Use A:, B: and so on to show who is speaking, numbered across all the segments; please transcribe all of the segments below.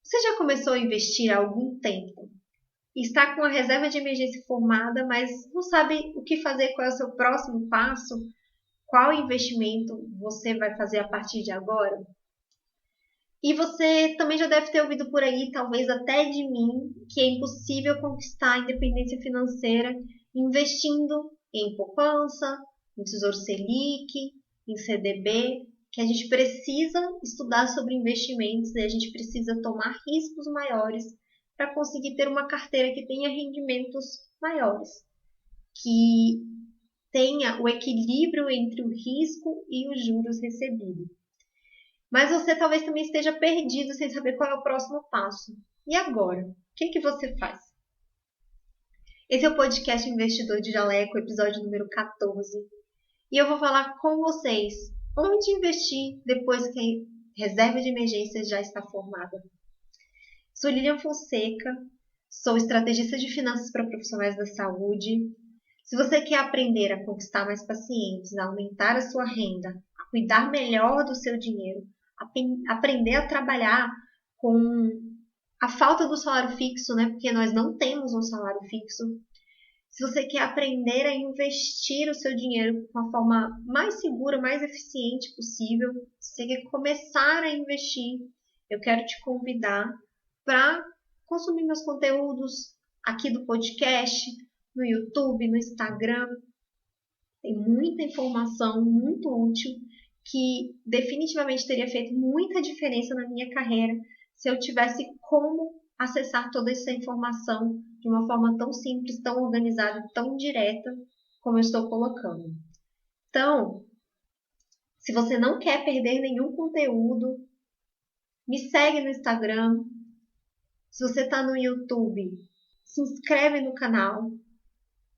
A: Você já começou a investir há algum tempo e está com a reserva de emergência formada, mas não sabe o que fazer, qual é o seu próximo passo? Qual investimento você vai fazer a partir de agora? E você também já deve ter ouvido por aí, talvez até de mim, que é impossível conquistar a independência financeira investindo em poupança, em Tesouro Selic, em CDB, que a gente precisa estudar sobre investimentos e a gente precisa tomar riscos maiores para conseguir ter uma carteira que tenha rendimentos maiores, que tenha o equilíbrio entre o risco e os juros recebidos. Mas você talvez também esteja perdido sem saber qual é o próximo passo. E agora? O que você faz? Esse é o podcast Investidor de Jaleco, episódio número 14. E eu vou falar com vocês onde investir depois que a reserva de emergência já está formada. Sou Lilian Fonseca, sou estrategista de finanças para profissionais da saúde. Se você quer aprender a conquistar mais pacientes, a aumentar a sua renda, a cuidar melhor do seu dinheiro, aprender a trabalhar com a falta do salário fixo, né? Porque nós não temos um salário fixo. Se você quer aprender a investir o seu dinheiro de uma forma mais segura, mais eficiente possível, se você quer começar a investir, eu quero te convidar para consumir meus conteúdos aqui do podcast, no YouTube, no Instagram. Tem muita informação muito útil que definitivamente teria feito muita diferença na minha carreira se eu tivesse como acessar toda essa informação de uma forma tão simples, tão organizada, tão direta como eu estou colocando. Então, se você não quer perder nenhum conteúdo, me segue no Instagram. Se você está no YouTube, se inscreve no canal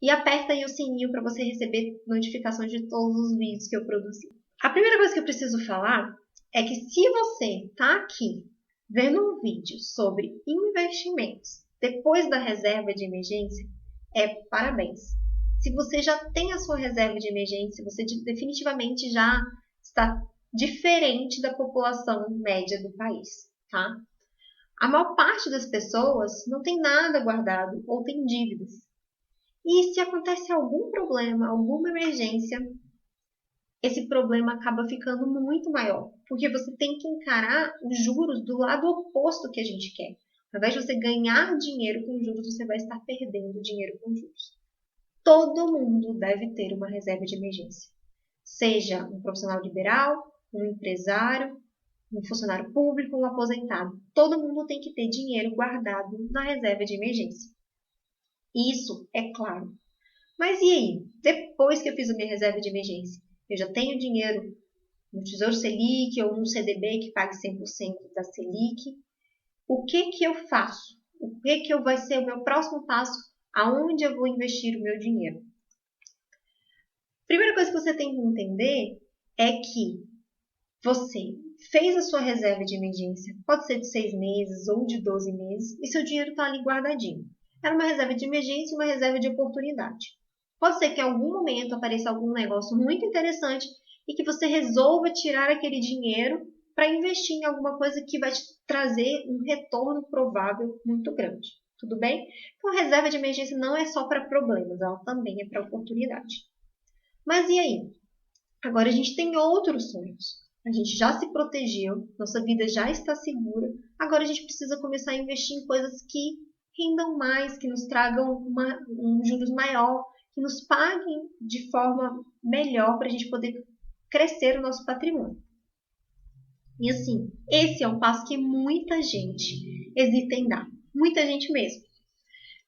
A: e aperta aí o sininho para você receber notificações de todos os vídeos que eu produzi. A primeira coisa que eu preciso falar é que se você está aqui vendo um vídeo sobre investimentos depois da reserva de emergência, parabéns. Se você já tem a sua reserva de emergência, você definitivamente já está diferente da população média do país, tá? A maior parte das pessoas não tem nada guardado ou tem dívidas. E se acontece algum problema, alguma emergência, esse problema acaba ficando muito maior, porque você tem que encarar os juros do lado oposto que a gente quer. Ao invés de você ganhar dinheiro com juros, você vai estar perdendo dinheiro com juros. Todo mundo deve ter uma reserva de emergência. Seja um profissional liberal, um empresário, um funcionário público, um aposentado. Todo mundo tem que ter dinheiro guardado na reserva de emergência. Isso é claro. Mas e aí? Depois que eu fiz a minha reserva de emergência, eu já tenho dinheiro no Tesouro Selic ou no CDB que pague 100% da Selic. O que eu faço? O que vai ser o meu próximo passo? Aonde eu vou investir o meu dinheiro? Primeira coisa que você tem que entender é que você fez a sua reserva de emergência, pode ser de 6 meses ou de 12 meses, e seu dinheiro está ali guardadinho. Era uma reserva de emergência e uma reserva de oportunidade. Pode ser que em algum momento apareça algum negócio muito interessante e que você resolva tirar aquele dinheiro para investir em alguma coisa que vai te trazer um retorno provável muito grande. Tudo bem? Então, a reserva de emergência não é só para problemas, ela também é para oportunidade. Mas e aí? Agora a gente tem outros sonhos. A gente já se protegeu, nossa vida já está segura. Agora a gente precisa começar a investir em coisas que rendam mais, que nos tragam um juros maior, que nos paguem de forma melhor para a gente poder crescer o nosso patrimônio. E assim, esse é um passo que muita gente hesita em dar. Muita gente mesmo.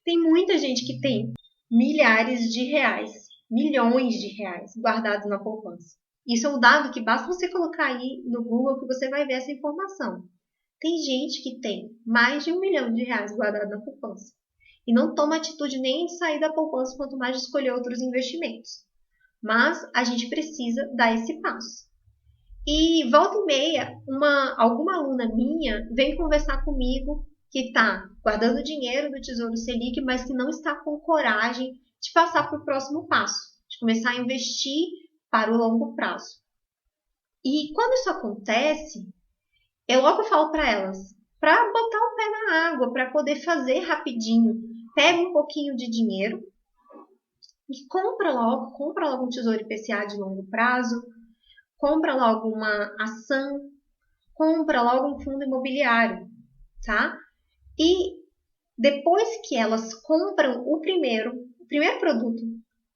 A: Tem muita gente que tem milhares de reais, milhões de reais guardados na poupança. Isso é um dado que basta você colocar aí no Google que você vai ver essa informação. Tem gente que tem mais de 1 milhão de reais guardado na poupança e não toma atitude nem de sair da poupança, quanto mais de escolher outros investimentos. Mas a gente precisa dar esse passo. E volta e meia, alguma aluna minha vem conversar comigo que está guardando dinheiro do Tesouro Selic, mas que não está com coragem de passar para o próximo passo, de começar a investir para o longo prazo. E quando isso acontece, eu logo falo para elas, para botar o água para poder fazer rapidinho. Pega um pouquinho de dinheiro e compra logo um tesouro IPCA de longo prazo, compra logo uma ação, compra logo um fundo imobiliário, tá? E depois que elas compram o primeiro produto,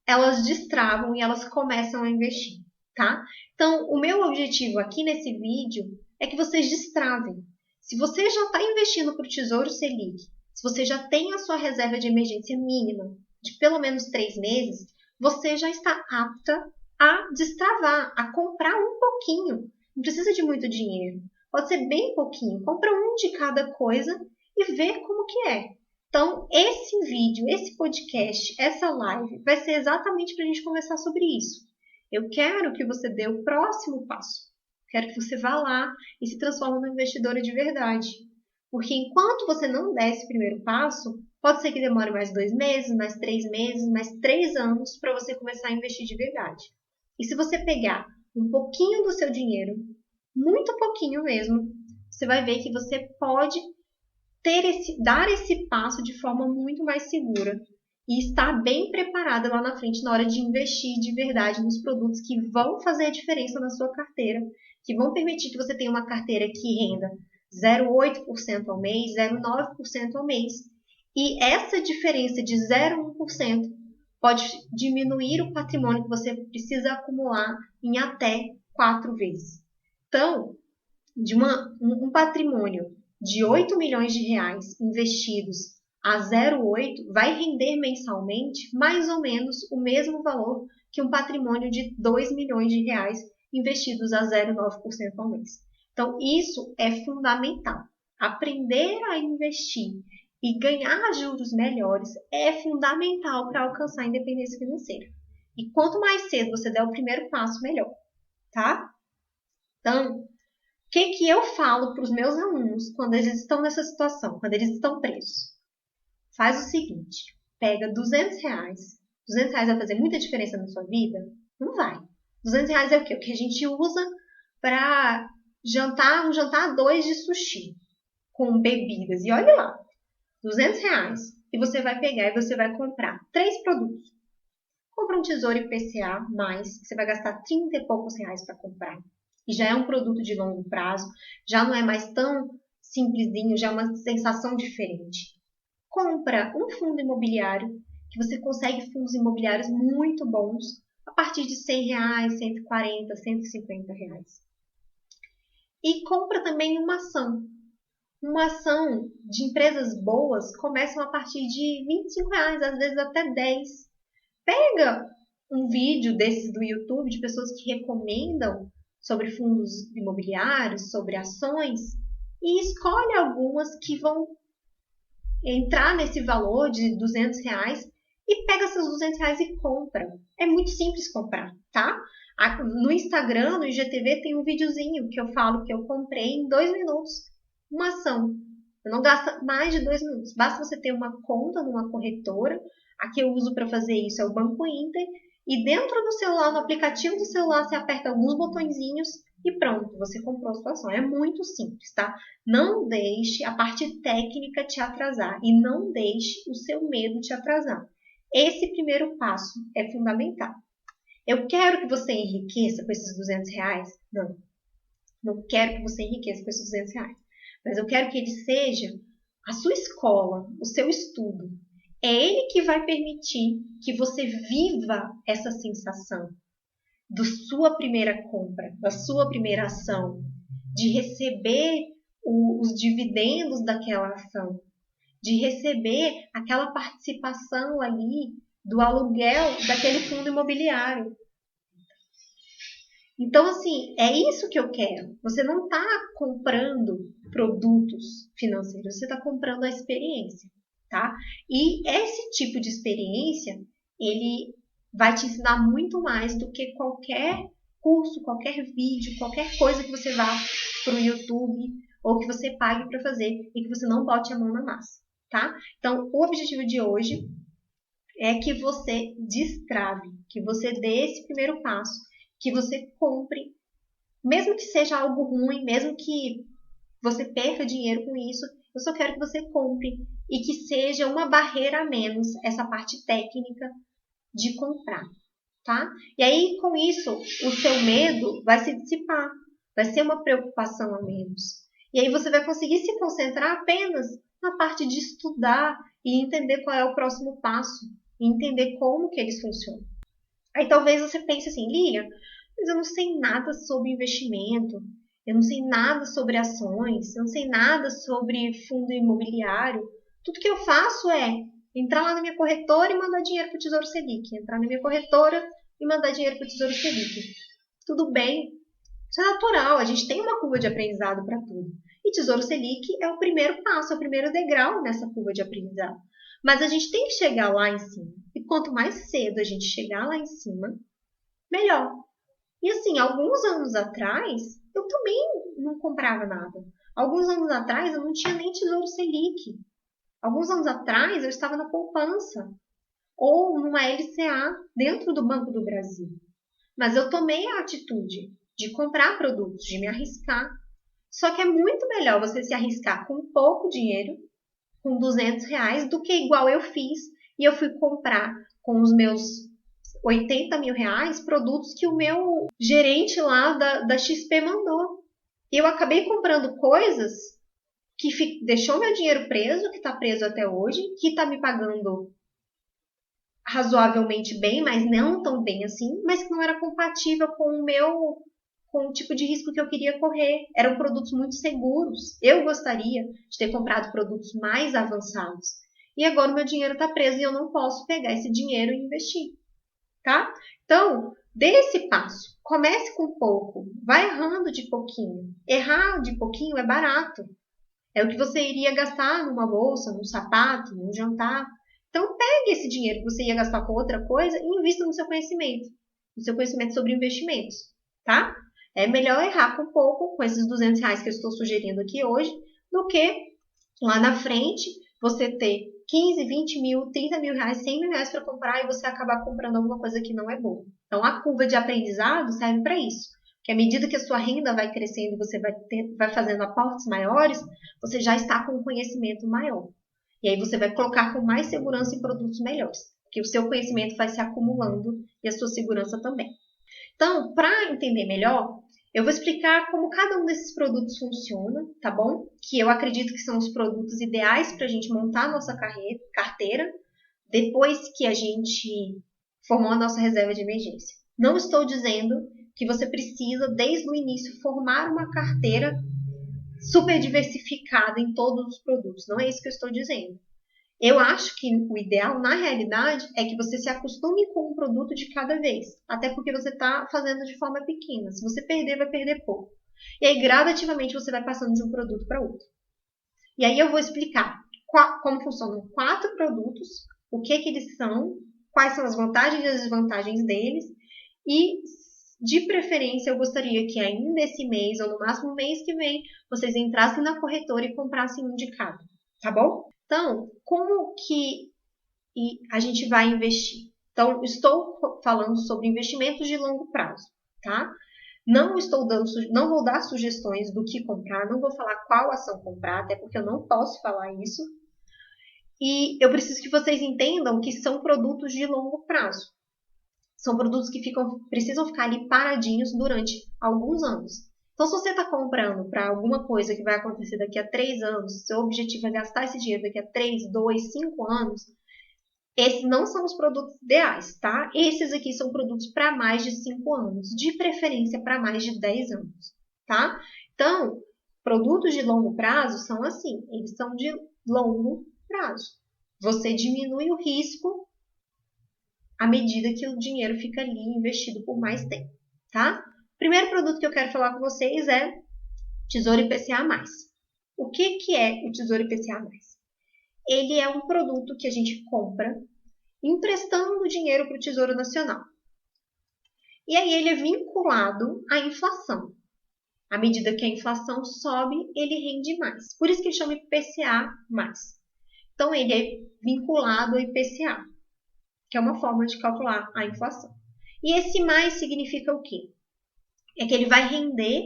A: elas destravam e elas começam a investir, tá? Então, o meu objetivo aqui nesse vídeo é que vocês destravem. Se você já está investindo para o Tesouro Selic, se você já tem a sua reserva de emergência mínima de pelo menos 3 meses, você já está apta a destravar, a comprar um pouquinho. Não precisa de muito dinheiro. Pode ser bem pouquinho. Compra um de cada coisa e vê como que é. Então, esse vídeo, esse podcast, essa live vai ser exatamente para a gente conversar sobre isso. Eu quero que você dê o próximo passo. Quero que você vá lá e se transforme numa investidora de verdade. Porque enquanto você não der esse primeiro passo, pode ser que demore mais 2 meses, mais 3 meses, mais 3 anos para você começar a investir de verdade. E se você pegar um pouquinho do seu dinheiro, muito pouquinho mesmo, você vai ver que você pode dar esse passo de forma muito mais segura e estar bem preparada lá na frente na hora de investir de verdade nos produtos que vão fazer a diferença na sua carteira, que vão permitir que você tenha uma carteira que renda 0,8% ao mês, 0,9% ao mês. E essa diferença de 0,1% pode diminuir o patrimônio que você precisa acumular em até 4 vezes. Então, de um patrimônio de 8 milhões de reais investidos a 0,8 vai render mensalmente mais ou menos o mesmo valor que um patrimônio de 2 milhões de reais investidos a 0,9% ao mês. Então, isso é fundamental. Aprender a investir e ganhar juros melhores é fundamental para alcançar a independência financeira. E quanto mais cedo você der o primeiro passo, melhor, tá? Então, o que eu falo para os meus alunos quando eles estão nessa situação, quando eles estão presos? Faz o seguinte, pega R$200. R$200 vai fazer muita diferença na sua vida? Não vai. R$200 é o quê? O que a gente usa para jantar, um jantar a 2 de sushi com bebidas. E olha lá, R$200. E você vai pegar e você vai comprar 3 produtos. Compra um tesouro IPCA+, você vai gastar 30 e poucos reais para comprar. E já é um produto de longo prazo, já não é mais tão simplesinho, já é uma sensação diferente. Compra um fundo imobiliário, que você consegue fundos imobiliários muito bons, a partir de R$100, 140, 150 reais. E compra também uma ação. Uma ação de empresas boas começam a partir de R$25, às vezes até 10. Pega um vídeo desses do YouTube de pessoas que recomendam sobre fundos imobiliários, sobre ações, e escolhe algumas que vão entrar nesse valor de R$200 e pega seus R$200 e compra. É muito simples comprar, tá? No Instagram, no IGTV, tem um videozinho que eu falo que eu comprei em 2 minutos. Uma ação. Não gasta mais de 2 minutos. Basta você ter uma conta numa corretora. A que eu uso para fazer isso é o Banco Inter. E dentro do celular, no aplicativo do celular, você aperta alguns botõezinhos e pronto, você comprou a sua ação. É muito simples, tá? Não deixe a parte técnica te atrasar e não deixe o seu medo te atrasar. Esse primeiro passo é fundamental. Eu quero que você enriqueça com esses R$200? Não. Não quero que você enriqueça com esses R$200. Mas eu quero que ele seja a sua escola, o seu estudo. É ele que vai permitir que você viva essa sensação da sua primeira compra, da sua primeira ação, de receber os dividendos daquela ação, de receber aquela participação ali do aluguel daquele fundo imobiliário. Então, assim, é isso que eu quero. Você não está comprando produtos financeiros, você está comprando a experiência, tá? E esse tipo de experiência, ele vai te ensinar muito mais do que qualquer curso, qualquer vídeo, qualquer coisa que você vá para o YouTube ou que você pague para fazer e que você não bote a mão na massa, tá? Então, o objetivo de hoje é que você destrave, que você dê esse primeiro passo, que você compre, mesmo que seja algo ruim, mesmo que você perca dinheiro com isso, Eu só quero que você compre e que seja uma barreira a menos essa parte técnica de comprar, tá? E aí, com isso, o seu medo vai se dissipar, vai ser uma preocupação a menos. E aí você vai conseguir se concentrar apenas na parte de estudar e entender qual é o próximo passo, e entender como que eles funcionam. Aí talvez você pense assim, Lilian, mas eu não sei nada sobre investimento, eu não sei nada sobre ações, eu não sei nada sobre fundo imobiliário. Tudo que eu faço é entrar lá na minha corretora e mandar dinheiro para o Tesouro Selic. Entrar na minha corretora e mandar dinheiro para o Tesouro Selic. Tudo bem, isso é natural, a gente tem uma curva de aprendizado para tudo. E Tesouro Selic é o primeiro passo, é o primeiro degrau nessa curva de aprendizado. Mas a gente tem que chegar lá em cima. E quanto mais cedo a gente chegar lá em cima, melhor. E assim, alguns anos atrás, eu também não comprava nada. Alguns anos atrás, eu não tinha nem Tesouro Selic. Alguns anos atrás, eu estava na poupança. Ou numa LCA, dentro do Banco do Brasil. Mas eu tomei a atitude de comprar produtos, de me arriscar. Só que é muito melhor você se arriscar com pouco dinheiro, com R$ 200, do que igual eu fiz. E eu fui comprar com os meus R$ 80 mil produtos que o meu gerente lá da XP mandou. E eu acabei comprando coisas que deixou meu dinheiro preso, que está preso até hoje, que está me pagando razoavelmente bem, mas não tão bem assim, mas que não era compatível com o tipo de risco que eu queria correr. Eram produtos muito seguros. Eu gostaria de ter comprado produtos mais avançados. E agora o meu dinheiro está preso e eu não posso pegar esse dinheiro e investir. Tá? Então, dê esse passo. Comece com pouco. Vai errando de pouquinho. Errar de pouquinho é barato. É o que você iria gastar numa bolsa, num sapato, num jantar. Então, pegue esse dinheiro que você ia gastar com outra coisa e invista no seu conhecimento. No seu conhecimento sobre investimentos. Tá? É melhor errar com pouco, com esses R$ 200 que eu estou sugerindo aqui hoje, do que lá na frente você ter 15, 20 mil, 30 mil reais, 100 mil reais para comprar e você acabar comprando alguma coisa que não é boa. Então, a curva de aprendizado serve para isso. Porque à medida que a sua renda vai crescendo e você vai fazendo aportes maiores, você já está com um conhecimento maior. E aí você vai colocar com mais segurança em produtos melhores. Porque o seu conhecimento vai se acumulando e a sua segurança também. Então, para entender melhor, eu vou explicar como cada um desses produtos funciona, tá bom? Que eu acredito que são os produtos ideais para a gente montar a nossa carteira depois que a gente formou a nossa reserva de emergência. Não estou dizendo que você precisa, desde o início, formar uma carteira super diversificada em todos os produtos. Não é isso que eu estou dizendo. Eu acho que o ideal, na realidade, é que você se acostume com um produto de cada vez. Até porque você está fazendo de forma pequena. Se você perder, vai perder pouco. E aí, gradativamente, você vai passando de um produto para outro. E aí eu vou explicar como funcionam 4 produtos, o que eles são, quais são as vantagens e as desvantagens deles. E, de preferência, eu gostaria que ainda esse mês, ou no máximo mês que vem, vocês entrassem na corretora e comprassem um de cada. Tá bom? Então, como que a gente vai investir? Então, estou falando sobre investimentos de longo prazo, tá? Não vou dar sugestões do que comprar, não vou falar qual ação comprar, até porque eu não posso falar isso. E eu preciso que vocês entendam que são produtos de longo prazo. São produtos que precisam ficar ali paradinhos durante alguns anos. Então, se você está comprando para alguma coisa que vai acontecer daqui a 3 anos, seu objetivo é gastar esse dinheiro daqui a 3, 2, 5 anos, esses não são os produtos ideais, tá? Esses aqui são produtos para mais de 5 anos, de preferência para mais de 10 anos, tá? Então, produtos de longo prazo são assim, eles são de longo prazo. Você diminui o risco à medida que o dinheiro fica ali investido por mais tempo, tá? O primeiro produto que eu quero falar com vocês é Tesouro IPCA+. O que é o Tesouro IPCA+? Ele é um produto que a gente compra emprestando dinheiro para o Tesouro Nacional. E aí ele é vinculado à inflação. À medida que a inflação sobe, ele rende mais. Por isso que ele chama IPCA+. Então ele é vinculado ao IPCA, que é uma forma de calcular a inflação. E esse mais significa o quê? É que ele vai render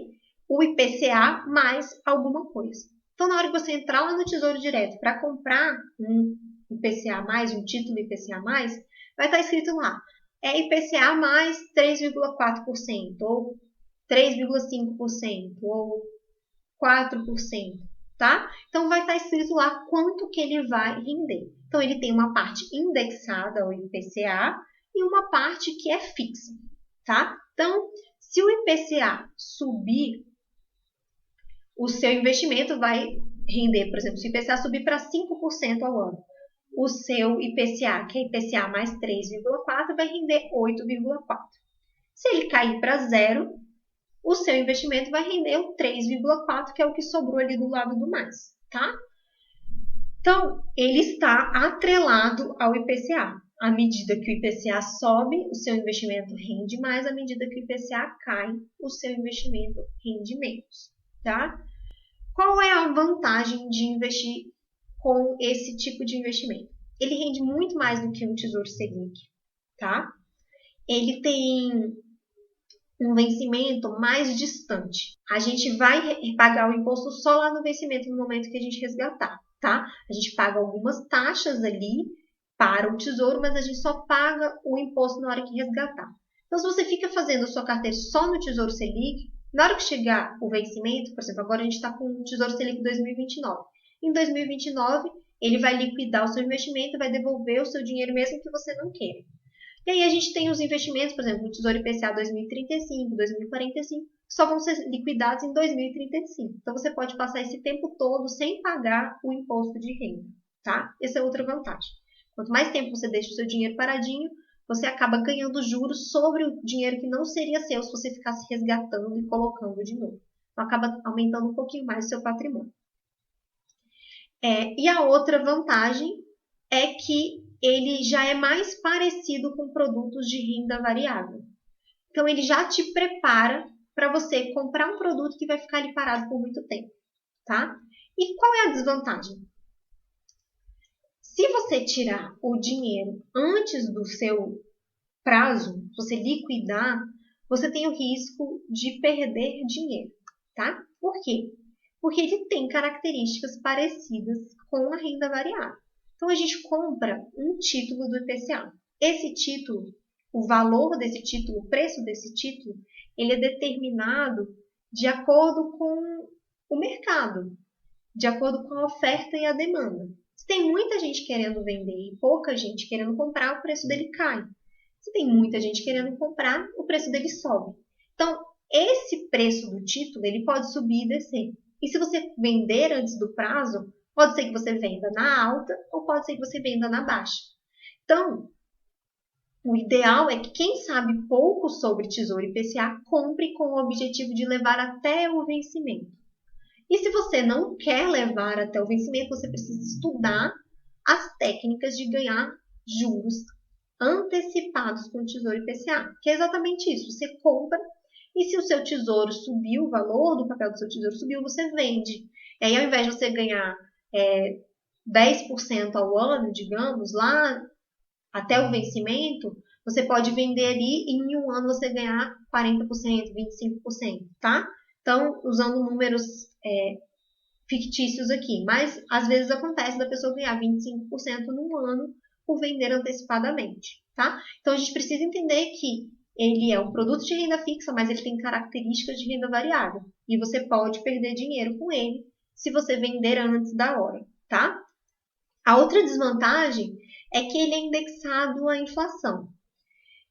A: o IPCA mais alguma coisa. Então, na hora que você entrar lá no Tesouro Direto para comprar um IPCA+, um título IPCA+, vai estar escrito lá, é IPCA mais 3,4%, ou 3,5%, ou 4%, tá? Então, vai estar escrito lá quanto que ele vai render. Então, ele tem uma parte indexada ao IPCA e uma parte que é fixa, tá? Então, se o IPCA subir, o seu investimento vai render, por exemplo, se o IPCA subir para 5% ao ano, o seu IPCA, que é IPCA mais 3,4, vai render 8,4. Se ele cair para zero, o seu investimento vai render o 3,4, que é o que sobrou ali do lado do mais, tá? Então, ele está atrelado ao IPCA. À medida que o IPCA sobe, o seu investimento rende mais. À medida que o IPCA cai, o seu investimento rende menos, tá? Qual é a vantagem de investir com esse tipo de investimento? Ele rende muito mais do que um Tesouro Selic, tá? Ele tem um vencimento mais distante. A gente vai pagar o imposto só lá no vencimento, no momento que a gente resgatar, tá? A gente paga algumas taxas ali para o tesouro, mas a gente só paga o imposto na hora que resgatar. Então, se você fica fazendo a sua carteira só no Tesouro Selic, na hora que chegar o vencimento, por exemplo, agora a gente está com o Tesouro Selic 2029. Em 2029, ele vai liquidar o seu investimento e vai devolver o seu dinheiro mesmo que você não queira. E aí a gente tem os investimentos, por exemplo, no Tesouro IPCA 2035, 2045, que só vão ser liquidados em 2035. Então, você pode passar esse tempo todo sem pagar o imposto de renda, tá? Essa é outra vantagem. Quanto mais tempo você deixa o seu dinheiro paradinho, você acaba ganhando juros sobre o dinheiro que não seria seu se você ficasse resgatando e colocando de novo. Então, acaba aumentando um pouquinho mais o seu patrimônio. E a outra vantagem é que ele já é mais parecido com produtos de renda variável. Então, ele já te prepara para você comprar um produto que vai ficar ali parado por muito tempo, tá? E qual é a desvantagem? Se você tirar o dinheiro antes do seu prazo, você liquidar, você tem o risco de perder dinheiro, tá? Por quê? Porque ele tem características parecidas com a renda variável. Então, a gente compra um título do IPCA. Esse título, o valor desse título, o preço desse título, ele é determinado de acordo com o mercado, de acordo com a oferta e a demanda. Se tem muita gente querendo vender e pouca gente querendo comprar, o preço dele cai. Se tem muita gente querendo comprar, o preço dele sobe. Então, esse preço do título, ele pode subir e descer. E se você vender antes do prazo, pode ser que você venda na alta ou pode ser que você venda na baixa. Então, o ideal é que quem sabe pouco sobre Tesouro IPCA compre com o objetivo de levar até o vencimento. E se você não quer levar até o vencimento, você precisa estudar as técnicas de ganhar juros antecipados com o Tesouro IPCA, que é exatamente isso. Você compra e se o seu tesouro subiu, o valor do papel do seu tesouro subiu, você vende. E aí, ao invés de você ganhar 10% ao ano, digamos, lá até o vencimento, você pode vender ali e em um ano você ganhar 40%, 25%, tá? Então, usando números fictícios aqui, mas às vezes acontece da pessoa ganhar 25% num ano por vender antecipadamente, tá? Então, a gente precisa entender que ele é um produto de renda fixa, mas ele tem características de renda variável. E você pode perder dinheiro com ele se você vender antes da hora, tá? A outra desvantagem é que ele é indexado à inflação.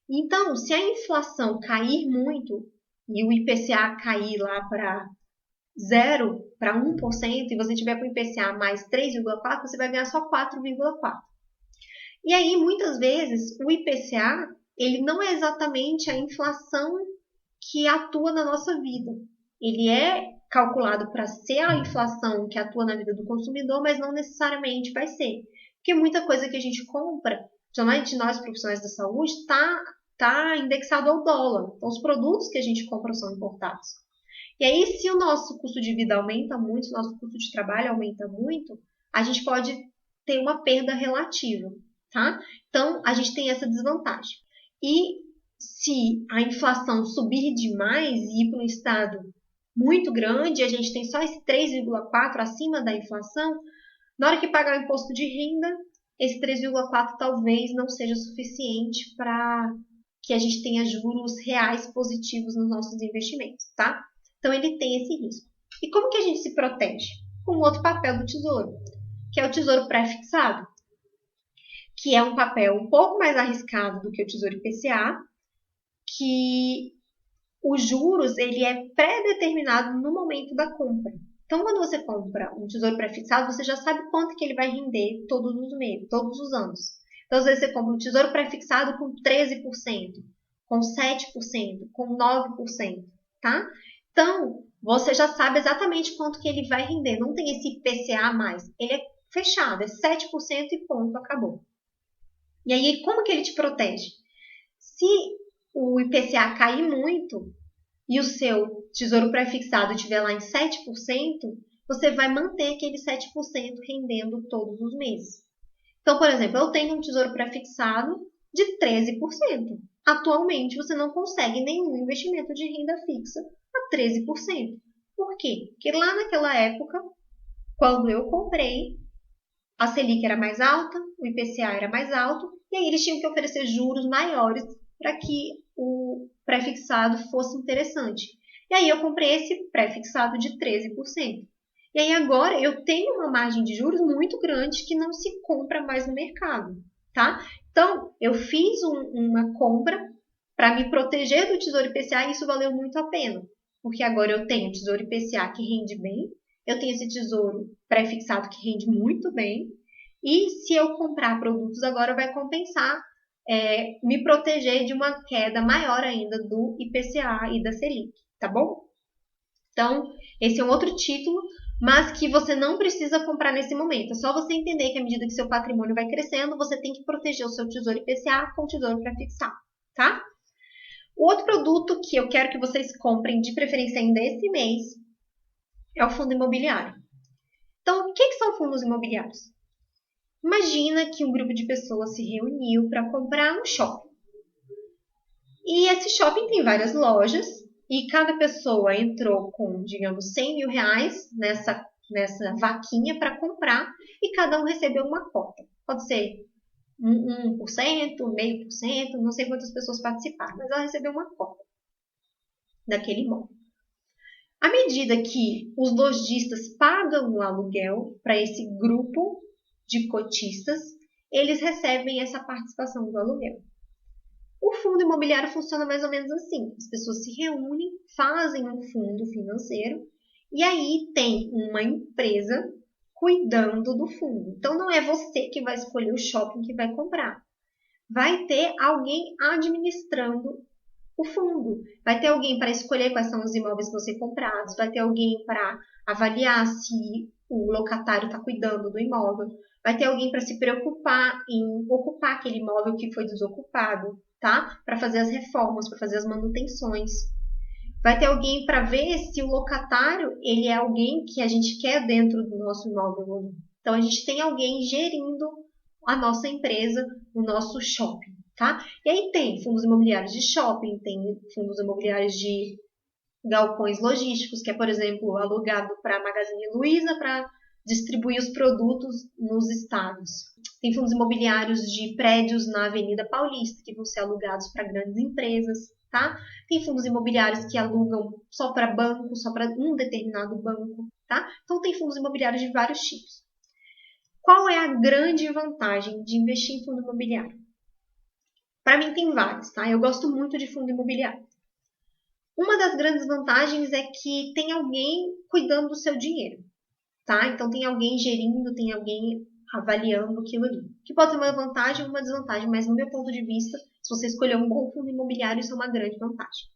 A: Então, se a inflação cair muito e o IPCA cair lá para 0, para 1%, e você tiver com o IPCA mais 3,4%, você vai ganhar só 4,4%. E aí, muitas vezes, o IPCA ele não é exatamente a inflação que atua na nossa vida. Ele é calculado para ser a inflação que atua na vida do consumidor, mas não necessariamente vai ser. Porque muita coisa que a gente compra, principalmente nós profissionais da saúde, está indexado ao dólar. Então, os produtos que a gente compra são importados. E aí, se o nosso custo de vida aumenta muito, se o nosso custo de trabalho aumenta muito, a gente pode ter uma perda relativa, tá? Então, a gente tem essa desvantagem. E se a inflação subir demais e ir para um estado muito grande, a gente tem só esse 3,4 acima da inflação, na hora que pagar o imposto de renda, esse 3,4 talvez não seja suficiente para que a gente tenha juros reais positivos nos nossos investimentos, tá? Então ele tem esse risco. E como que a gente se protege? Com outro papel do Tesouro, que é o Tesouro Pré-fixado, que é um papel um pouco mais arriscado do que o Tesouro IPCA, que os juros ele é pré-determinado no momento da compra. Então, quando você compra um tesouro pré-fixado, você já sabe quanto que ele vai render todos os meses, todos os anos. Então, às vezes você compra um tesouro pré-fixado com 13%, com 7%, com 9%, tá? Então, você já sabe exatamente quanto que ele vai render. Não tem esse IPCA a mais. Ele é fechado, é 7% e ponto, acabou. E aí, como que ele te protege? Se o IPCA cair muito e o seu tesouro pré-fixado estiver lá em 7%, você vai manter aquele 7% rendendo todos os meses. Então, por exemplo, eu tenho um tesouro pré-fixado de 13%. Atualmente, você não consegue nenhum investimento de renda fixa a 13%. Por quê? Porque lá naquela época, quando eu comprei, a Selic era mais alta, o IPCA era mais alto, e aí eles tinham que oferecer juros maiores para que o pré-fixado fosse interessante. E aí eu comprei esse pré-fixado de 13%. E aí agora eu tenho uma margem de juros muito grande que não se compra mais no mercado, tá? Então, eu fiz uma compra para me proteger do Tesouro IPCA e isso valeu muito a pena. Porque agora eu tenho o Tesouro IPCA que rende bem, eu tenho esse tesouro pré-fixado que rende muito bem, e se eu comprar produtos agora vai compensar me proteger de uma queda maior ainda do IPCA e da Selic, tá bom? Então, esse é um outro título, mas que você não precisa comprar nesse momento. É só você entender que à medida que seu patrimônio vai crescendo, você tem que proteger o seu tesouro IPCA com o tesouro pré-fixado, tá? O outro produto que eu quero que vocês comprem, de preferência ainda esse mês, é o fundo imobiliário. Então, o que são fundos imobiliários? Imagina que um grupo de pessoas se reuniu para comprar um shopping. E esse shopping tem várias lojas e cada pessoa entrou com, digamos, 100 mil reais nessa vaquinha para comprar e cada um recebeu uma cota. Pode ser 1%, 0,5%, não sei quantas pessoas participaram, mas ela recebeu uma cota daquele imóvel. À medida que os lojistas pagam o aluguel para esse grupo de cotistas, eles recebem essa participação do aluguel. O fundo imobiliário funciona mais ou menos assim. As pessoas se reúnem, fazem um fundo financeiro e aí tem uma empresa cuidando do fundo. Então não é você que vai escolher o shopping que vai comprar. Vai ter alguém administrando o fundo. Vai ter alguém para escolher quais são os imóveis que vão ser comprados. Vai ter alguém para avaliar se o locatário está cuidando do imóvel. Vai ter alguém para se preocupar em ocupar aquele imóvel que foi desocupado, tá? Para fazer as reformas, para fazer as manutenções. Vai ter alguém para ver se o locatário ele é alguém que a gente quer dentro do nosso imóvel. Então a gente tem alguém gerindo a nossa empresa, o nosso shopping, tá? E aí tem fundos imobiliários de shopping, tem fundos imobiliários de galpões logísticos, que é, por exemplo, alugado para a Magazine Luiza para distribuir os produtos nos estados. Tem fundos imobiliários de prédios na Avenida Paulista, que vão ser alugados para grandes empresas, tá? Tem fundos imobiliários que alugam só para banco, só para um determinado banco, tá? Então tem fundos imobiliários de vários tipos. Qual é a grande vantagem de investir em fundo imobiliário? Para mim tem vários, tá? Eu gosto muito de fundo imobiliário. Uma das grandes vantagens é que tem alguém cuidando do seu dinheiro, tá? Então tem alguém gerindo, tem alguém avaliando aquilo ali. Que pode ser uma vantagem ou uma desvantagem, mas no meu ponto de vista, se você escolher um bom fundo imobiliário, isso é uma grande vantagem.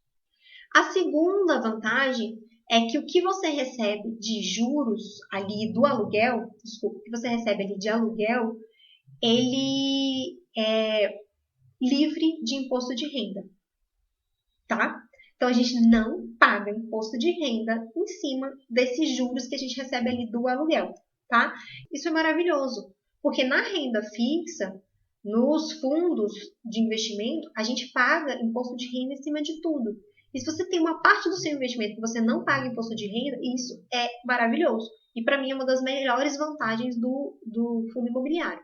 A: A segunda vantagem é que o que você recebe de juros ali do aluguel, desculpa, o que você recebe ali de aluguel, ele é livre de imposto de renda, tá? Então a gente não paga imposto de renda em cima desses juros que a gente recebe ali do aluguel, tá? Isso é maravilhoso, porque na renda fixa, nos fundos de investimento, a gente paga imposto de renda em cima de tudo. E se você tem uma parte do seu investimento que você não paga imposto de renda, isso é maravilhoso. E para mim é uma das melhores vantagens do fundo imobiliário.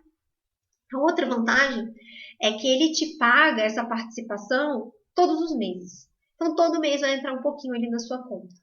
A: A outra vantagem é que ele te paga essa participação todos os meses. Então, todo mês vai entrar um pouquinho ali na sua conta.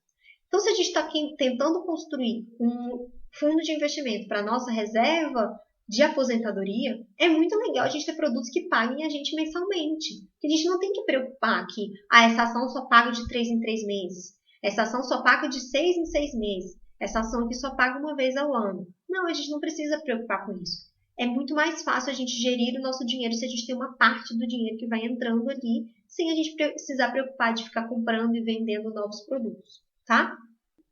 A: Então, se a gente está tentando construir um fundo de investimento para a nossa reserva de aposentadoria, é muito legal a gente ter produtos que paguem a gente mensalmente. A gente não tem que preocupar que essa ação só paga de 3 em 3 meses. Essa ação só paga de 6 em 6 meses. Essa ação aqui só paga uma vez ao ano. Não, a gente não precisa preocupar com isso. É muito mais fácil a gente gerir o nosso dinheiro se a gente tem uma parte do dinheiro que vai entrando ali, sem a gente precisar preocupar de ficar comprando e vendendo novos produtos, tá?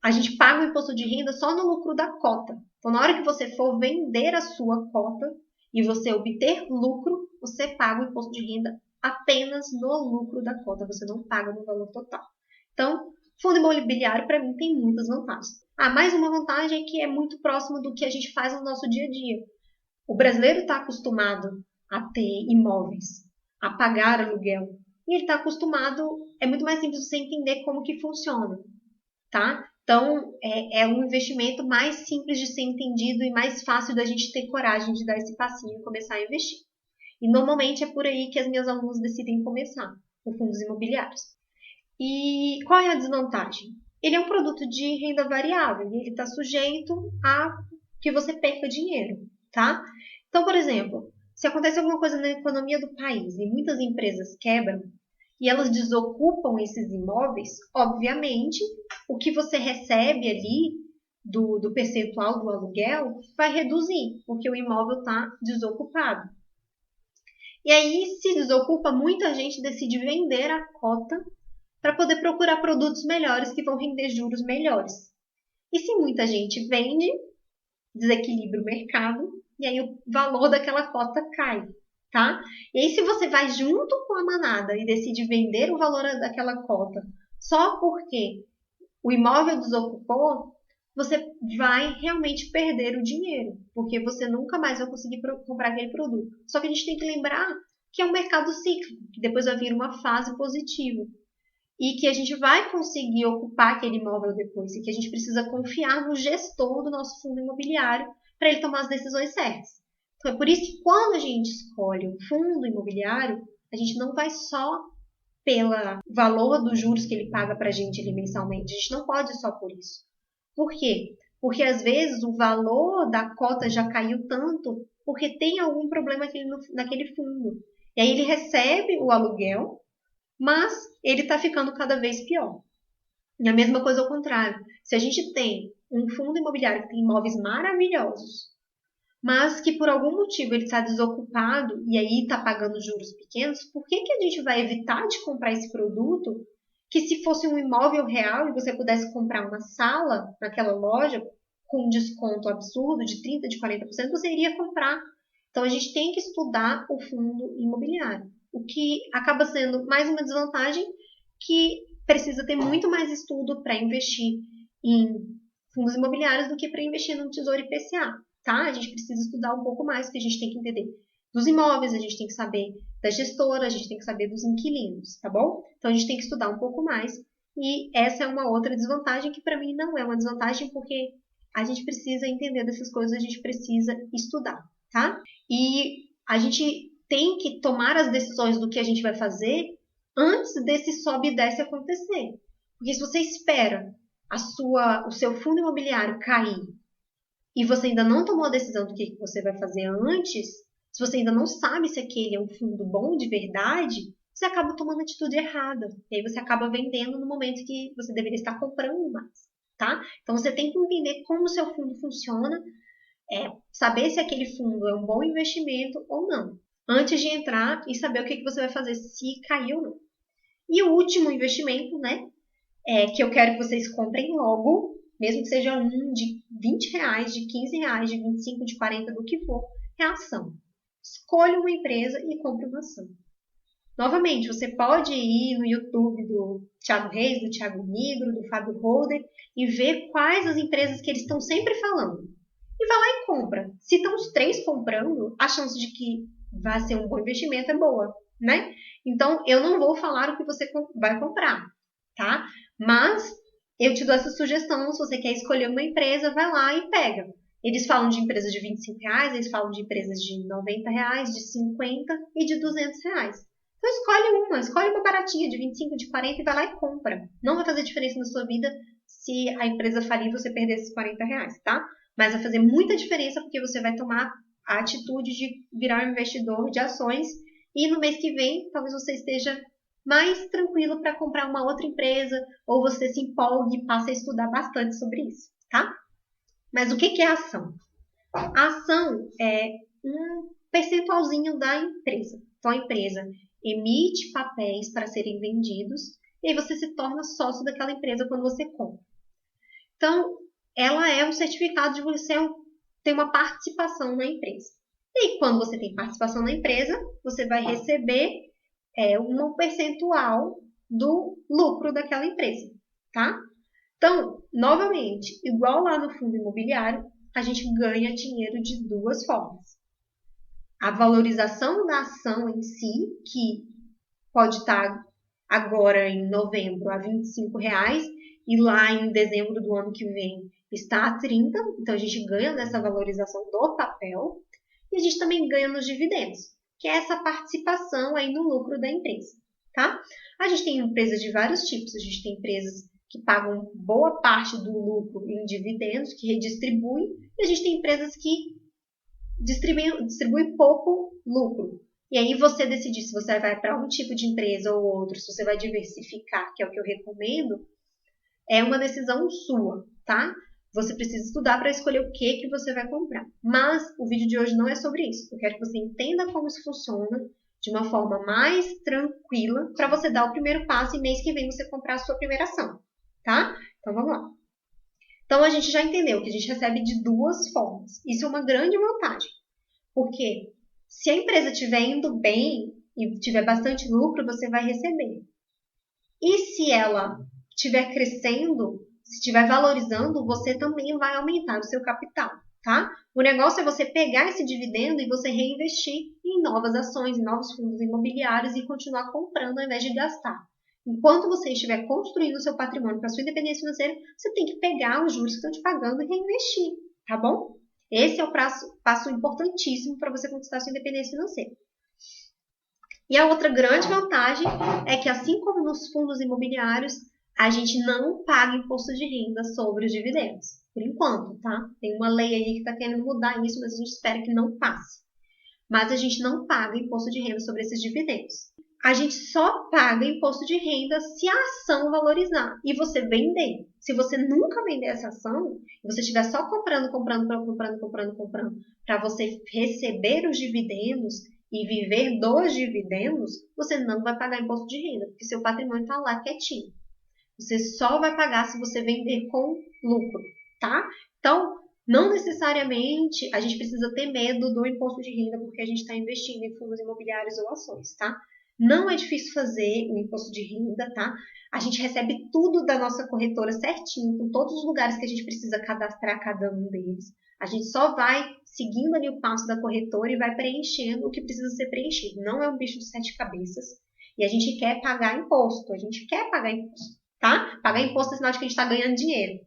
A: A gente paga o imposto de renda só no lucro da cota. Então, na hora que você for vender a sua cota e você obter lucro, você paga o imposto de renda apenas no lucro da cota. Você não paga no valor total. Então, fundo imobiliário, para mim, tem muitas vantagens. Mais uma vantagem é que é muito próximo do que a gente faz no nosso dia a dia. O brasileiro está acostumado a ter imóveis, a pagar aluguel. E ele está acostumado, é muito mais simples você entender como que funciona, tá? Então, é um investimento mais simples de ser entendido e mais fácil da gente ter coragem de dar esse passinho e começar a investir. E normalmente é por aí que as minhas alunas decidem começar, com fundos imobiliários. E qual é a desvantagem? Ele é um produto de renda variável e ele está sujeito a que você perca dinheiro, tá? Então, por exemplo, se acontece alguma coisa na economia do país e muitas empresas quebram e elas desocupam esses imóveis, obviamente, o que você recebe ali do percentual do aluguel vai reduzir, porque o imóvel está desocupado. E aí, se desocupa, muita gente decide vender a cota para poder procurar produtos melhores que vão render juros melhores. E se muita gente vende, desequilibra o mercado e aí o valor daquela cota cai, tá? E aí se você vai junto com a manada e decide vender o valor daquela cota só porque o imóvel desocupou, você vai realmente perder o dinheiro, porque você nunca mais vai conseguir comprar aquele produto. Só que a gente tem que lembrar que é um mercado cíclico, que depois vai vir uma fase positiva. E que a gente vai conseguir ocupar aquele imóvel depois, e que a gente precisa confiar no gestor do nosso fundo imobiliário para ele tomar as decisões certas. Então, é por isso que quando a gente escolhe um fundo imobiliário, a gente não vai só pelo valor dos juros que ele paga para a gente ali mensalmente. A gente não pode ir só por isso. Por quê? Porque às vezes o valor da cota já caiu tanto porque tem algum problema naquele fundo. E aí ele recebe o aluguel, mas ele está ficando cada vez pior. E a mesma coisa ao contrário. Se a gente tem um fundo imobiliário que tem imóveis maravilhosos, mas que por algum motivo ele está desocupado e aí está pagando juros pequenos, por que a gente vai evitar de comprar esse produto que se fosse um imóvel real e você pudesse comprar uma sala naquela loja com um desconto absurdo de 30%, de 40%, você iria comprar. Então a gente tem que estudar o fundo imobiliário. O que acaba sendo mais uma desvantagem, que precisa ter muito mais estudo para investir em fundos imobiliários do que para investir no Tesouro IPCA, tá? A gente precisa estudar um pouco mais, porque a gente tem que entender dos imóveis, a gente tem que saber da gestora, a gente tem que saber dos inquilinos, tá bom? Então a gente tem que estudar um pouco mais, e essa é uma outra desvantagem que para mim não é uma desvantagem, porque a gente precisa entender dessas coisas, a gente precisa estudar, tá? E a gente tem que tomar as decisões do que a gente vai fazer antes desse sobe e desce acontecer. Porque se você espera o seu fundo imobiliário cair e você ainda não tomou a decisão do que você vai fazer antes, se você ainda não sabe se aquele é um fundo bom de verdade, você acaba tomando a atitude errada. E aí você acaba vendendo no momento que você deveria estar comprando mais, tá? Então você tem que entender como o seu fundo funciona, saber se aquele fundo é um bom investimento ou não, antes de entrar e saber o que você vai fazer se cair ou não. E o último investimento, né, que eu quero que vocês comprem logo, mesmo que seja um de R$20, de R$15, de 25, de 40, do que for, é a ação. Escolha uma empresa e compre uma ação. Novamente, você pode ir no YouTube do Thiago Reis, do Thiago Nigro, do Fábio Holder e ver quais as empresas que eles estão sempre falando. E vai lá e compra. Se estão os 3 comprando, a chance de que vai ser um bom investimento é boa, né? Então, eu não vou falar o que você vai comprar. tá? Mas eu te dou essa sugestão, se você quer escolher uma empresa, vai lá e pega. Eles falam de empresas de R$ 25, eles falam de empresas de R$ 90, de 50 e de R$ 200. Então escolhe uma baratinha de 25, de 40 e vai lá e compra. Não vai fazer diferença na sua vida se a empresa falir e você perder esses R$ 40, tá? Mas vai fazer muita diferença porque você vai tomar a atitude de virar um investidor de ações e no mês que vem talvez você esteja mais tranquilo para comprar uma outra empresa ou você se empolgue e passe a estudar bastante sobre isso, tá? Mas o que é a ação? A ação é um percentualzinho da empresa. Então a empresa emite papéis para serem vendidos e aí você se torna sócio daquela empresa quando você compra. Então, ela é um certificado de você ter uma participação na empresa. E quando você tem participação na empresa, você vai receber um percentual do lucro daquela empresa, tá? Então, novamente, igual lá no fundo imobiliário, a gente ganha dinheiro de duas formas. A valorização da ação em si, que pode estar agora em novembro a R$ 25 e lá em dezembro do ano que vem está a 30, então a gente ganha dessa valorização do papel e a gente também ganha nos dividendos, que é essa participação aí no lucro da empresa, tá? A gente tem empresas de vários tipos, a gente tem empresas que pagam boa parte do lucro em dividendos, que redistribuem, e a gente tem empresas que distribuem pouco lucro. E aí você decidir se você vai para um tipo de empresa ou outro, se você vai diversificar, que é o que eu recomendo, é uma decisão sua, tá? Você precisa estudar para escolher o que você vai comprar. Mas o vídeo de hoje não é sobre isso. Eu quero que você entenda como isso funciona de uma forma mais tranquila para você dar o primeiro passo e mês que vem você comprar a sua primeira ação, tá? Então vamos lá. Então a gente já entendeu que a gente recebe de duas formas. Isso é uma grande vantagem. Porque se a empresa estiver indo bem e tiver bastante lucro, você vai receber. E se ela estiver crescendo, se estiver valorizando, você também vai aumentar o seu capital, tá? O negócio é você pegar esse dividendo e você reinvestir em novas ações, em novos fundos imobiliários e continuar comprando ao invés de gastar. Enquanto você estiver construindo o seu patrimônio para a sua independência financeira, você tem que pegar os juros que estão te pagando e reinvestir, tá bom? Esse é o passo importantíssimo para você conquistar a sua independência financeira. E a outra grande vantagem é que, assim como nos fundos imobiliários, a gente não paga imposto de renda sobre os dividendos. Por enquanto, tá? Tem uma lei aí que está querendo mudar isso, mas a gente espera que não passe. Mas a gente não paga imposto de renda sobre esses dividendos. A gente só paga imposto de renda se a ação valorizar e você vender. Se você nunca vender essa ação, e você estiver só comprando para você receber os dividendos e viver dos dividendos, você não vai pagar imposto de renda, porque seu patrimônio está lá quietinho. Você só vai pagar se você vender com lucro, tá? Então, não necessariamente a gente precisa ter medo do imposto de renda porque a gente está investindo em fundos imobiliários ou ações, tá? Não é difícil fazer o imposto de renda, tá? A gente recebe tudo da nossa corretora certinho, com todos os lugares que a gente precisa cadastrar cada um deles. A gente só vai seguindo ali o passo da corretora e vai preenchendo o que precisa ser preenchido. Não é um bicho de 7 cabeças. E a gente quer pagar imposto. A gente quer pagar imposto, tá? Pagar imposto é sinal de que a gente está ganhando dinheiro.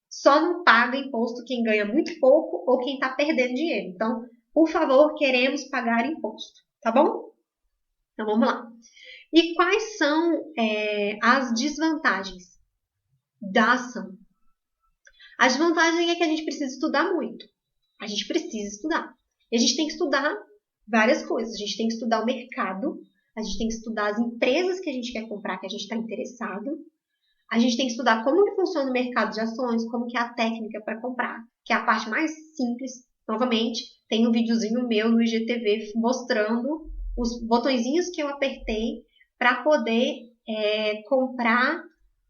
A: Só não paga imposto quem ganha muito pouco ou quem está perdendo dinheiro. Então, por favor, queremos pagar imposto, tá bom? Então, vamos lá. E quais são as desvantagens da ação? A desvantagem é que a gente precisa estudar muito. A gente precisa estudar. E a gente tem que estudar várias coisas. A gente tem que estudar o mercado, a gente tem que estudar as empresas que a gente quer comprar, que a gente está interessado. A gente tem que estudar como que funciona o mercado de ações, como que é a técnica para comprar, que é a parte mais simples. Novamente, tem um videozinho meu no IGTV mostrando os botõezinhos que eu apertei para poder comprar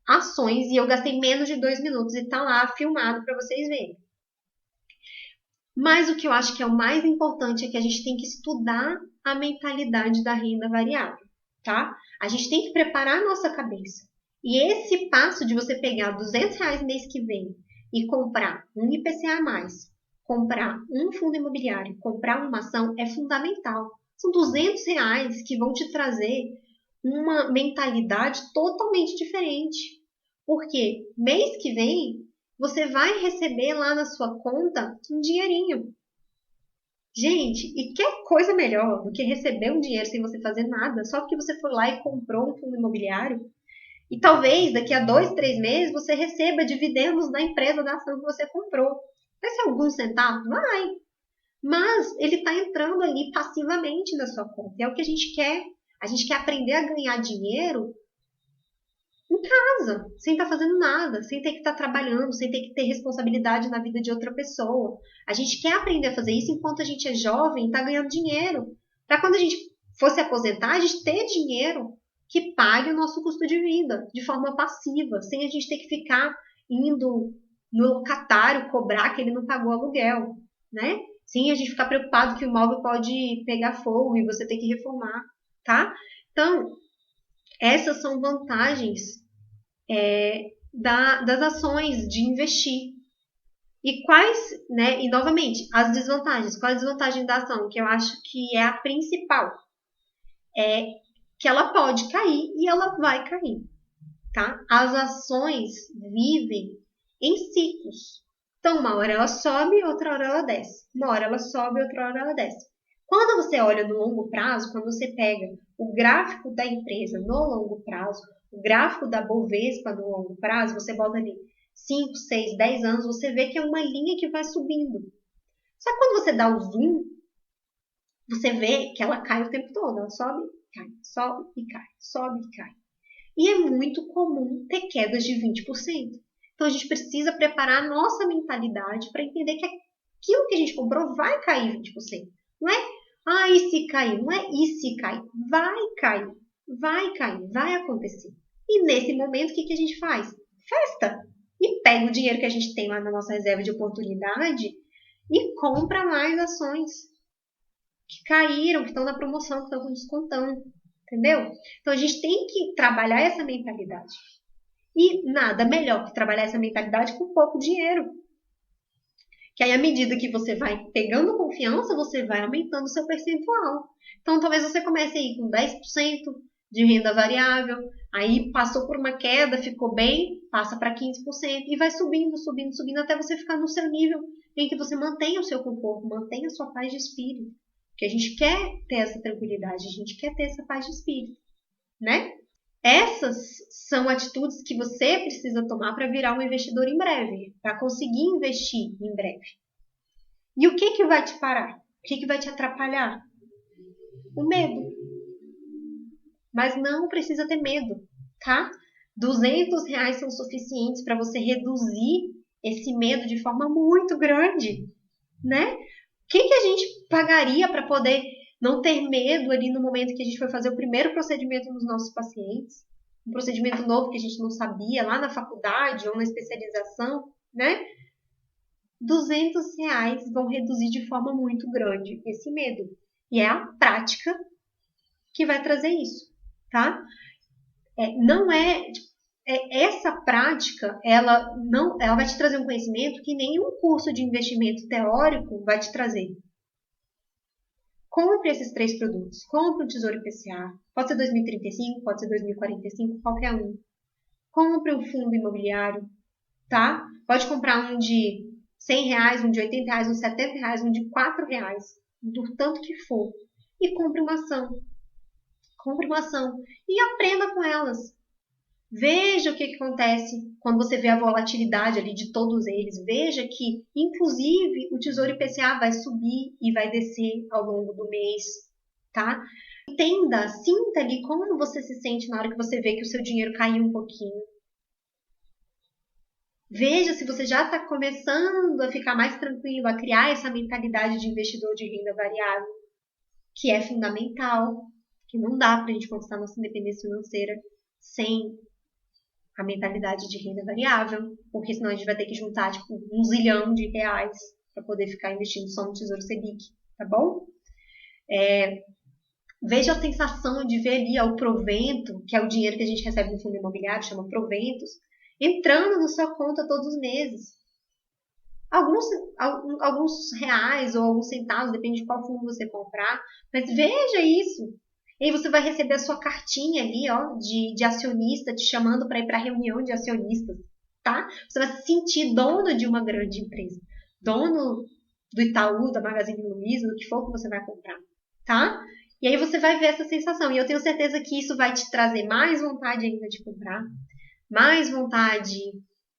A: ações e eu gastei menos de 2 minutos e tá lá filmado para vocês verem. Mas o que eu acho que é o mais importante é que a gente tem que estudar a mentalidade da renda variável, tá? A gente tem que preparar a nossa cabeça. E esse passo de você pegar R$ 200 mês que vem e comprar um IPCA+, comprar um fundo imobiliário, comprar uma ação é fundamental. São R$ 200 que vão te trazer uma mentalidade totalmente diferente. Porque mês que vem, você vai receber lá na sua conta um dinheirinho. Gente, e que coisa melhor do que receber um dinheiro sem você fazer nada, só porque você foi lá e comprou um fundo imobiliário? E talvez daqui a 2, 3 meses você receba dividendos da empresa, da ação que você comprou. Vai ser alguns centavos? Vai. Mas ele está entrando ali passivamente na sua conta. É o que a gente quer. A gente quer aprender a ganhar dinheiro em casa, sem estar fazendo nada, sem ter que estar trabalhando, sem ter que ter responsabilidade na vida de outra pessoa. A gente quer aprender a fazer isso enquanto a gente é jovem e está ganhando dinheiro. Para quando a gente for se aposentar, a gente ter dinheiro que pague o nosso custo de vida de forma passiva, sem a gente ter que ficar indo no locatário cobrar que ele não pagou aluguel, né? Sem a gente ficar preocupado que o imóvel pode pegar fogo e você ter que reformar, tá? Então, essas são vantagens das ações de investir. E quais, né? E novamente, as desvantagens. Qual é a desvantagem da ação? Que eu acho que é a principal. É que ela pode cair e ela vai cair, tá? As ações vivem em ciclos. Então, uma hora ela sobe, outra hora ela desce. Uma hora ela sobe, outra hora ela desce. Quando você olha no longo prazo, quando você pega o gráfico da empresa no longo prazo, o gráfico da Bovespa no longo prazo, você bota ali 5, 6, 10 anos, você vê que é uma linha que vai subindo. Só que quando você dá o zoom, você vê que ela cai o tempo todo. Ela sobe, cai, sobe e cai, sobe e cai. E é muito comum ter quedas de 20%. Então a gente precisa preparar a nossa mentalidade para entender que aquilo que a gente comprou vai cair 20%. Não é, e se cair? Não é e se cair? Vai cair, vai cair, vai acontecer. E nesse momento, o que a gente faz? Festa! E pega o dinheiro que a gente tem lá na nossa reserva de oportunidade e compra mais ações que caíram, que estão na promoção, que estão com descontão. Entendeu? Então a gente tem que trabalhar essa mentalidade. E nada melhor que trabalhar essa mentalidade com pouco dinheiro. Que aí, à medida que você vai pegando confiança, você vai aumentando o seu percentual. Então, talvez você comece aí com 10% de renda variável, aí passou por uma queda, ficou bem, passa para 15% e vai subindo, subindo, subindo, até você ficar no seu nível em que você mantenha o seu conforto, mantenha a sua paz de espírito. Porque a gente quer ter essa tranquilidade, a gente quer ter essa paz de espírito, né? Essas são atitudes que você precisa tomar para virar um investidor em breve, para conseguir investir em breve. E o que vai te parar? O que vai te atrapalhar? O medo. Mas não precisa ter medo, tá? R$ 200 são suficientes para você reduzir esse medo de forma muito grande, né? O que a gente pagaria para poder não ter medo ali no momento que a gente foi fazer o primeiro procedimento nos nossos pacientes? Um procedimento novo que a gente não sabia lá na faculdade ou na especialização, né? R$ 200 vão reduzir de forma muito grande esse medo. E é a prática que vai trazer isso, tá? Essa prática, ela vai te trazer um conhecimento que nenhum curso de investimento teórico vai te trazer. Compre esses 3 produtos. Compre o Tesouro IPCA. Pode ser 2035, pode ser 2045, qualquer um. Compre um fundo imobiliário, tá? Pode comprar um de R$ 100, um de R$ 80, um de R$ 70, um de R$ 4, do tanto que for. E compre uma ação. Compre uma ação. E aprenda com elas. Veja o que acontece quando você vê a volatilidade ali de todos eles. Veja que, inclusive, o Tesouro IPCA vai subir e vai descer ao longo do mês, tá? Entenda, sinta ali como você se sente na hora que você vê que o seu dinheiro caiu um pouquinho. Veja se você já está começando a ficar mais tranquilo, a criar essa mentalidade de investidor de renda variável, que é fundamental, que não dá para a gente conquistar nossa independência financeira sem a mentalidade de renda variável, porque senão a gente vai ter que juntar tipo R$ 1 zilhão para poder ficar investindo só no Tesouro Selic, tá bom? Veja a sensação de ver ali o provento, que é o dinheiro que a gente recebe no fundo imobiliário, chama proventos, entrando na sua conta todos os meses. Alguns reais ou alguns centavos, depende de qual fundo você comprar, mas veja isso. E aí você vai receber a sua cartinha ali, ó, de acionista, te chamando para ir para a reunião de acionistas, tá? Você vai se sentir dono de uma grande empresa, dono do Itaú, da Magazine Luiza, do que for que você vai comprar, tá? E aí você vai ver essa sensação. E eu tenho certeza que isso vai te trazer mais vontade ainda de comprar, mais vontade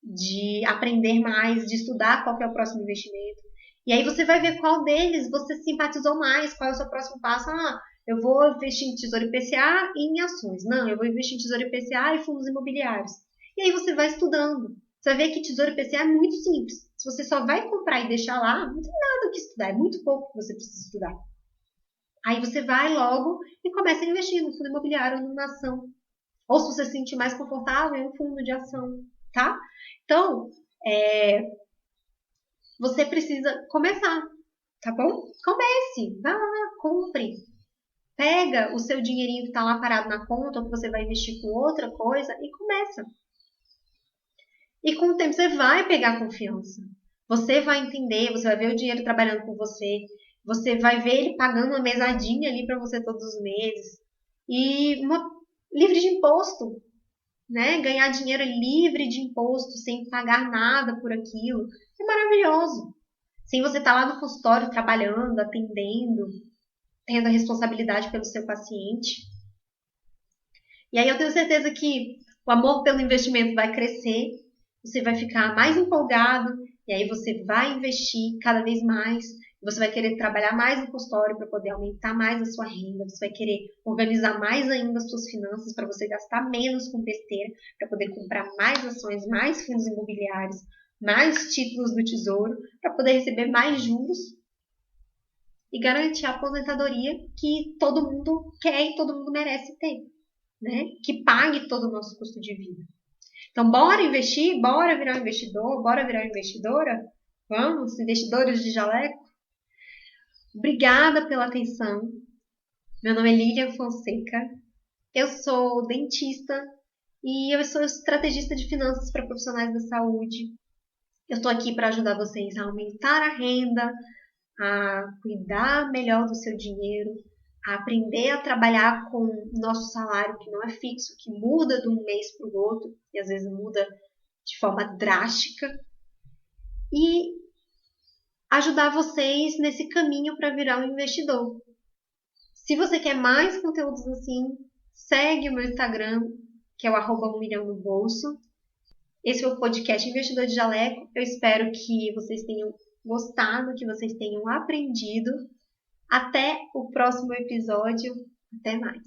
A: de aprender mais, de estudar qual que é o próximo investimento. E aí você vai ver qual deles você simpatizou mais, qual é o seu próximo passo. Ah, eu vou investir em Tesouro IPCA e em ações. Não, eu vou investir em Tesouro IPCA e fundos imobiliários. E aí você vai estudando. Você vai ver que Tesouro IPCA é muito simples. Se você só vai comprar e deixar lá, não tem nada o que estudar. É muito pouco que você precisa estudar. Aí você vai logo e começa a investir no fundo imobiliário ou numa ação. Ou se você se sentir mais confortável, em um fundo de ação, tá? Então, você precisa começar, tá bom? Comece, vai lá, compre. Pega o seu dinheirinho que está lá parado na conta, ou que você vai investir com outra coisa, e começa. E com o tempo você vai pegar confiança. Você vai entender, você vai ver o dinheiro trabalhando com você, você vai ver ele pagando uma mesadinha ali para você todos os meses. E livre de imposto, né? Ganhar dinheiro livre de imposto, sem pagar nada por aquilo. É maravilhoso. Sem você estar lá no consultório trabalhando, atendendo, tendo a responsabilidade pelo seu paciente. E aí eu tenho certeza que o amor pelo investimento vai crescer, você vai ficar mais empolgado, e aí você vai investir cada vez mais, você vai querer trabalhar mais no consultório para poder aumentar mais a sua renda, você vai querer organizar mais ainda as suas finanças para você gastar menos com besteira, para poder comprar mais ações, mais fundos imobiliários, mais títulos do tesouro, para poder receber mais juros e garantir a aposentadoria que todo mundo quer e todo mundo merece ter, né? Que pague todo o nosso custo de vida. Então, bora investir, bora virar um investidor, bora virar uma investidora? Vamos, investidores de jaleco? Obrigada pela atenção. Meu nome é Lilian Fonseca. Eu sou dentista e eu sou estrategista de finanças para profissionais da saúde. Eu estou aqui para ajudar vocês a aumentar a renda, a cuidar melhor do seu dinheiro, a aprender a trabalhar com o nosso salário, que não é fixo, que muda de um mês para o outro, e às vezes muda de forma drástica, e ajudar vocês nesse caminho para virar um investidor. Se você quer mais conteúdos assim, segue o meu Instagram, que é o @1 milhão no bolso. Esse foi o podcast Investidor de Jaleco. Eu espero que vocês tenham gostado, que vocês tenham aprendido. Até o próximo episódio. Até mais.